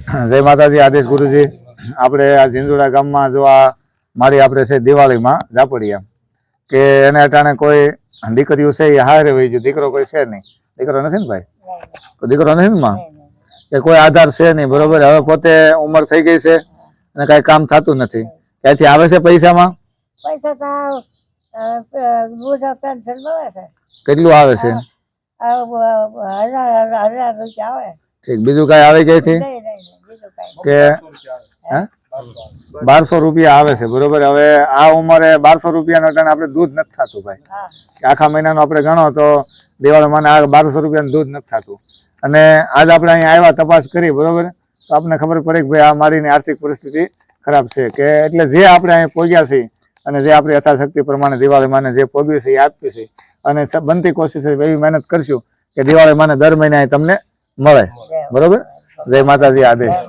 જય માતાજી આદેશ ગુરુજી. આપણે આ ઝીંઝુડા ગામમાં જો આ મારી આપણે છે દિવાળીમાં ઝાપડિયા કે એને અટાણે કોઈ દીકરીઓ છે એ હારે વહી ગયું, દીકરો કોઈ છે નહીં. દીકરો નથી ને ભાઈ? તો દીકરો નથી ને માં કે કોઈ આધાર છે નહીં, બરોબર. હવે પોતે ઉંમર થઈ ગઈ છે અને કઈ કામ થતું નથી. ક્યાંથી આવે છે પૈસામાં? પૈસા તો પેન્શન મળે છે. કેટલું આવે છે? 1000 રૂપિયા આવે. ઠીક. બીજું કઈ આવે ક્યાંથી? કે 1200 રૂપિયા આવે છે, બરોબર. હવે આ ઉંમરે 1200 રૂપિયાનો ટન આપણે દૂધ નથી થતું ભાઈ. આખા મહિનાનું આપણે ગણો તો દિવાળીમાં આ 1200 રૂપિયાનું દૂધ નથી થતું. અને આજ આપણે અહીંયા આવ્યા તપાસ કરી, બરોબર, તો આપણને ખબર પડી કે ભાઈ આ મારીની આર્થિક પરિસ્થિતિ ખરાબ છે. કે એટલે જે આપણે અહીંયા પહોંચ્યા છીએ અને જે આપણી યથાશક્તિ પ્રમાણે દિવાળી માને જે પહોંચવી છે એ આપવી છે અને બનતી કોશિશ એવી મહેનત કરશું કે દિવાળી માને દર મહિને તમને મળે, બરોબર. જય માતાજી આદેશ.